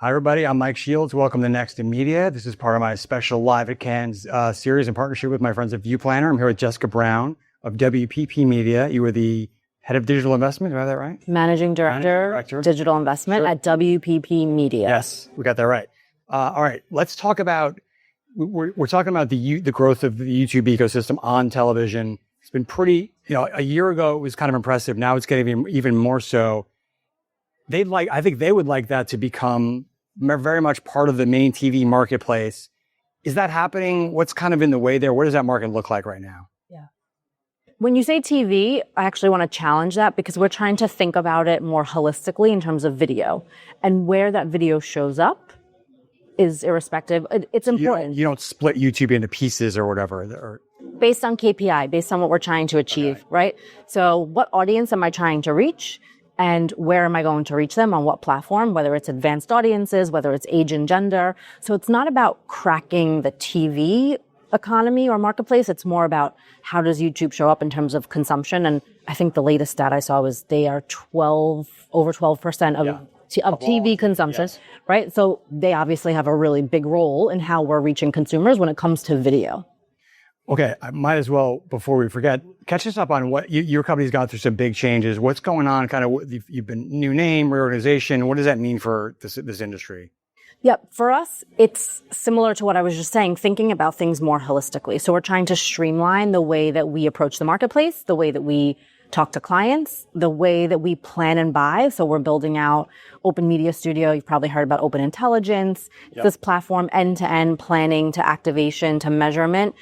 Hi, everybody. I'm Mike Shields. Welcome to Next in Media. This is part of my special Live at Cannes series in partnership with my friends at ViewPlanner. I'm here with Jessica Brown of WPP Media. You were the head of digital investment. Do I have that right? Managing Director, Digital Investment at WPP Media. Yes, we got that right. All right, let's talk about, we're talking about the growth of the YouTube ecosystem on television. It's been pretty, a year ago it was kind of impressive. Now it's getting even more so. I think they would like that to become very much part of the main TV marketplace. Is that happening? What's kind of in the way there? What does that market look like right now? Yeah. When you say TV, I actually want to challenge that because we're trying to think about it more holistically in terms of video. And where that video shows up is irrespective. It's important. You don't split YouTube into pieces or whatever. Based on KPI, based on what we're trying to achieve, right? So what audience am I trying to reach? And where am I going to reach them on what platform, whether it's advanced audiences, whether it's age and gender. So it's not about cracking the TV economy or marketplace. It's more about how does YouTube show up in terms of consumption. And I think the latest stat I saw was they are over 12% of TV consumption, yes. Right? So they obviously have a really big role in how we're reaching consumers when it comes to video. Okay, I might as well, before we forget, catch us up on what your company's gone through some big changes. What's going on? Kind of, you've been new name, reorganization. What does that mean for this industry? Yeah, for us, it's similar to what I was just saying, thinking about things more holistically. So we're trying to streamline the way that we approach the marketplace, the way that we talk to clients, the way that we plan and buy. So we're building out Open Media Studio. You've probably heard about Open Intelligence, This platform, end-to-end planning to activation to measurement.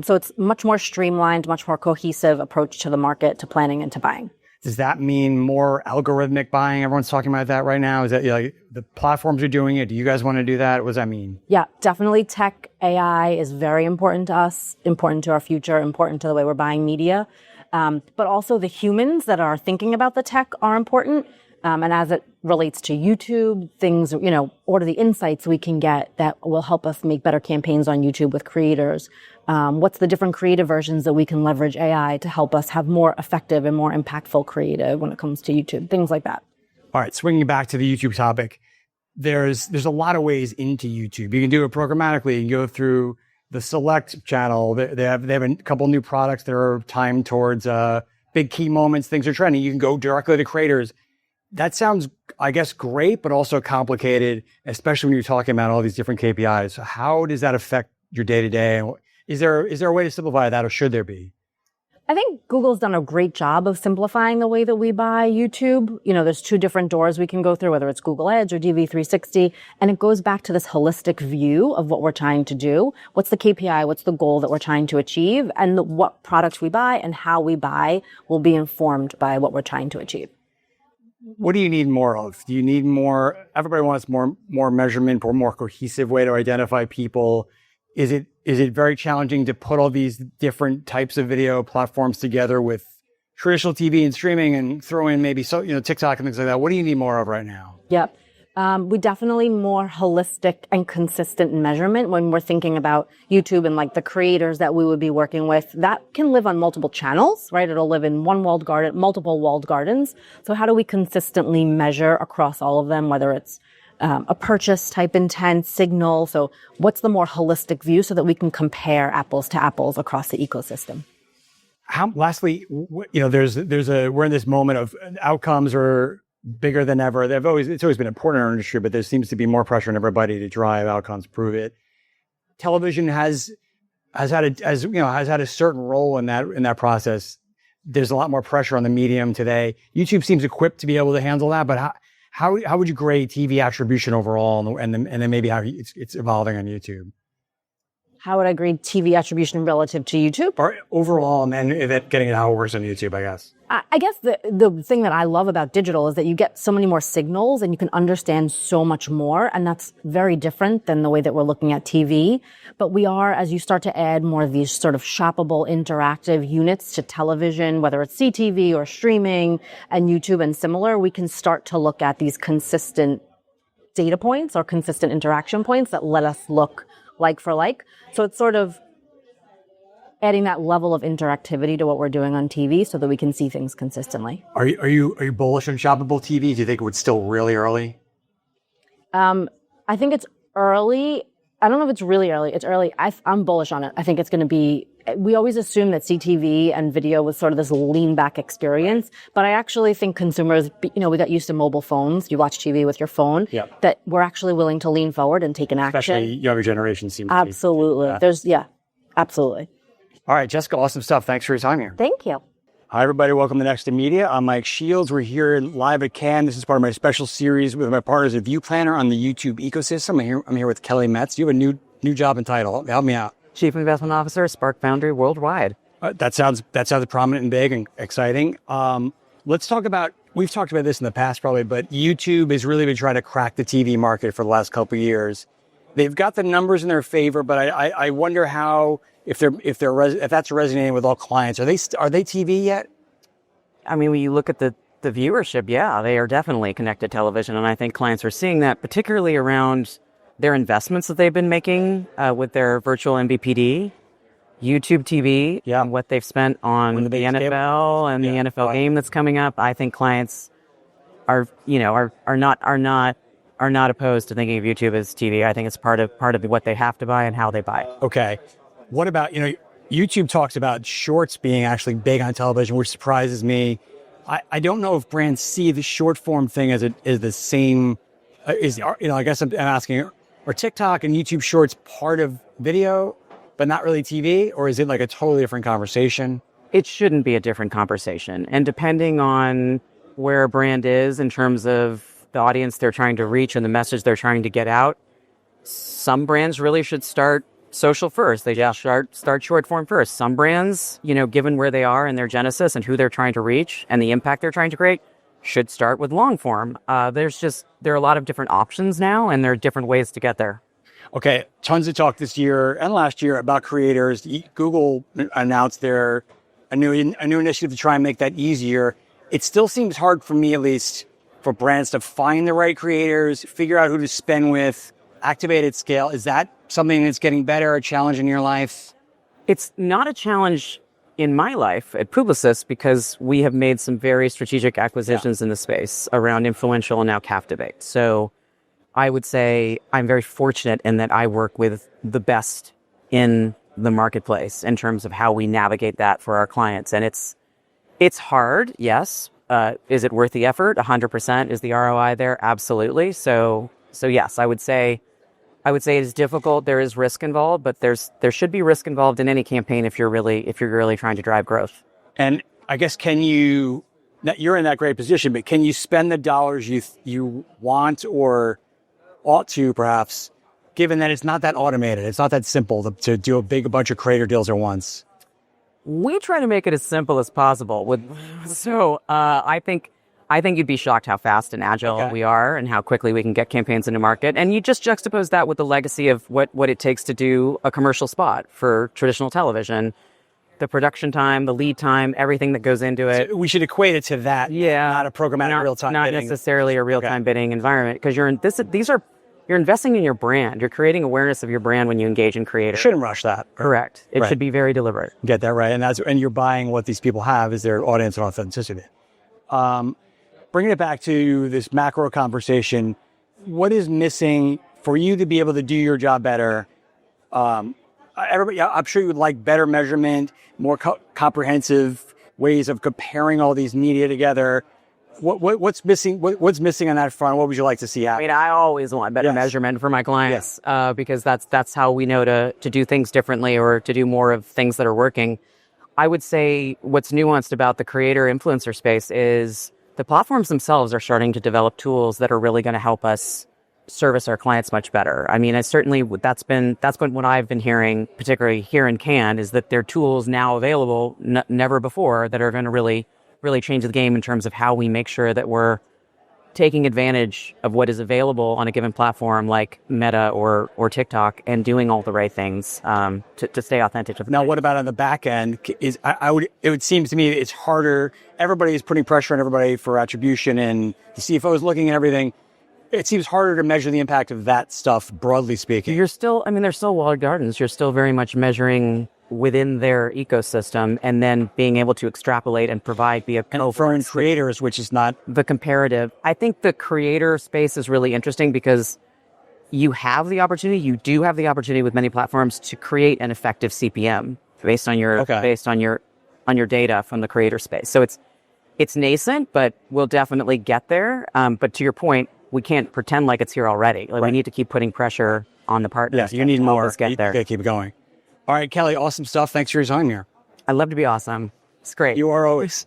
So it's much more streamlined, much more cohesive approach to the market, to planning and to buying. Does that mean more algorithmic buying? Everyone's talking about that right now. Is that the platforms are doing it? Do you guys want to do that? What does that mean? Yeah, definitely tech, AI is very important to us, important to our future, important to the way we're buying media. But also the humans that are thinking about the tech are important. And as it relates to YouTube, things, what are the insights we can get that will help us make better campaigns on YouTube with creators? What's the different creative versions that we can leverage AI to help us have more effective and more impactful creative when it comes to YouTube, things like that. All right, swinging back to the YouTube topic, there's a lot of ways into YouTube. You can do it programmatically. You can go through the Select channel. They have a couple new products that are timed towards big key moments, things are trending. You can go directly to creators. That sounds, I guess, great, but also complicated, especially when you're talking about all these different KPIs. So how does that affect your day-to-day? Is there a way to simplify that, or should there be? I think Google's done a great job of simplifying the way that we buy YouTube. There's two different doors we can go through, whether it's Google Ads or DV360. And it goes back to this holistic view of what we're trying to do. What's the KPI? What's the goal that we're trying to achieve? And what products we buy and how we buy will be informed by what we're trying to achieve. What do you need more of? Do you need more? Everybody wants more measurement or more cohesive way to identify people. Is it very challenging to put all these different types of video platforms together with traditional TV and streaming and throw in maybe TikTok and things like that? What do you need more of right now? Yep. We definitely more holistic and consistent measurement when we're thinking about YouTube and the creators that we would be working with. That can live on multiple channels, right? It'll live in one walled garden, multiple walled gardens. So how do we consistently measure across all of them, whether it's a purchase type intent signal? So what's the more holistic view so that we can compare apples to apples across the ecosystem? Lastly, we're in this moment of outcomes are bigger than ever. It's always been important in our industry, but there seems to be more pressure on everybody to drive outcomes, prove it. Television has had a certain role in that process. There's a lot more pressure on the medium today. YouTube seems equipped to be able to handle that, but how would you grade TV attribution overall, and then maybe how it's evolving on YouTube? How would I grade TV attribution relative to YouTube? Or overall, and then getting it how it works on YouTube, I guess. I guess the thing that I love about digital is that you get so many more signals and you can understand so much more. And that's very different than the way that we're looking at TV. But we are, as you start to add more of these sort of shoppable interactive units to television, whether it's CTV or streaming and YouTube and similar, we can start to look at these consistent data points or consistent interaction points that let us look like for like. So it's sort of adding that level of interactivity to what we're doing on TV so that we can see things consistently. Are you bullish on shoppable TV? Do you think it's still really early? I think it's early. I don't know if it's really early. It's early. I'm bullish on it. I think it's going to be, we always assume that CTV and video was sort of this lean back experience, but I actually think consumers, we got used to mobile phones. You watch TV with your phone, that we're actually willing to lean forward and take an action. Especially younger generation seems absolutely. to be. Absolutely. All right, Jessica, awesome stuff. Thanks for your time here. Thank you. Hi, everybody. Welcome to Next to Media. I'm Mike Shields. We're here live at Cannes. This is part of my special series with my partners at View Planner on the YouTube ecosystem. I'm here with Kelly Metz. You have a new job and title. Help me out. Chief Investment Officer, Spark Foundry Worldwide. That sounds prominent and big and exciting. Let's talk about, we've talked about this in the past probably, but YouTube has really been trying to crack the TV market for the last couple of years. They've got the numbers in their favor, but I wonder how, if that's resonating with all clients. Are they TV yet? I mean, when you look at the viewership, yeah, they are definitely connected television. And I think clients are seeing that, particularly around their investments that they've been making with their virtual MVPD, YouTube TV, what they've spent on the NFL and the NFL game that's coming up. I think clients are not opposed to thinking of YouTube as TV. I think it's part of what they have to buy and how they buy it. Okay. What about, YouTube talks about shorts being actually big on television, which surprises me. I don't know if brands see the short form thing as the same, I guess I'm asking, are TikTok and YouTube Shorts part of video, but not really TV? Or is it like a totally different conversation? It shouldn't be a different conversation. And depending on where a brand is in terms of the audience they're trying to reach and the message they're trying to get out, some brands really should start social first. They just start short form first. Some brands, given where they are in their genesis and who they're trying to reach and the impact they're trying to create, should start with long form. There are a lot of different options now, and there are different ways to get there. Okay, tons of talk this year and last year about creators. Google announced a new initiative to try and make that easier. It still seems hard for me, at least, for brands to find the right creators, figure out who to spend with, activate at scale. Is that something that's getting better, a challenge in your life? It's not a challenge in my life at Publicis because we have made some very strategic acquisitions in the space around Influential and now Captivate. So I would say I'm very fortunate in that I work with the best in the marketplace in terms of how we navigate that for our clients. And it's hard, yes. Is it worth the effort? 100%. Is the ROI there? Absolutely. So yes, I would say it is difficult. There is risk involved, but there should be risk involved in any campaign if you're really trying to drive growth. And I guess you're in that great position, but can you spend the dollars you want or ought to, perhaps, given that it's not that automated, it's not that simple to do a bunch of creator deals at once? We try to make it as simple as possible. I think you'd be shocked how fast and agile we are and how quickly we can get campaigns into market. And you just juxtapose that with the legacy of what it takes to do a commercial spot for traditional television. The production time, the lead time, everything that goes into it. So we should equate it to that, not a programmatic real-time bidding. Not necessarily a real-time bidding environment, because you're investing in your brand. You're creating awareness of your brand when you engage in creators. Shouldn't rush that. Correct. It should be very deliberate. Get that right. And you're buying what these people have is their audience and authenticity. Bringing it back to this macro conversation, what is missing for you to be able to do your job better? Everybody, I'm sure you would like better measurement, more comprehensive ways of comparing all these media together. What's missing? What's missing on that front? What would you like to see happen? I mean, I always want better measurement for my clients because that's how we know to do things differently or to do more of things that are working. I would say what's nuanced about the creator influencer space is the platforms themselves are starting to develop tools that are really going to help us service our clients much better. I mean, that's been what I've been hearing, particularly here in Cannes, is that there are tools now available, never before, that are going to really change the game in terms of how we make sure that we're taking advantage of what is available on a given platform like Meta or TikTok and doing all the right things to stay authentic. Now, what about on the back end? It would seem to me it's harder. Everybody is putting pressure on everybody for attribution, and the CFO is looking at everything. It seems harder to measure the impact of that stuff, broadly speaking. They're still walled gardens. You're still very much measuring within their ecosystem and then being able to extrapolate and provide via for creators, which is not the comparative. I think the creator space is really interesting because you have the opportunity, you do have the opportunity with many platforms to create an effective CPM based on your data from the creator space. So it's nascent, but we'll definitely get there. But to your point, we can't pretend like it's here already. Like we need to keep putting pressure on the partners. Yeah, you need more. Let's get there. You gotta keep going. All right, Kelly, awesome stuff. Thanks for your time here. I'd love to be awesome. It's great. You are always.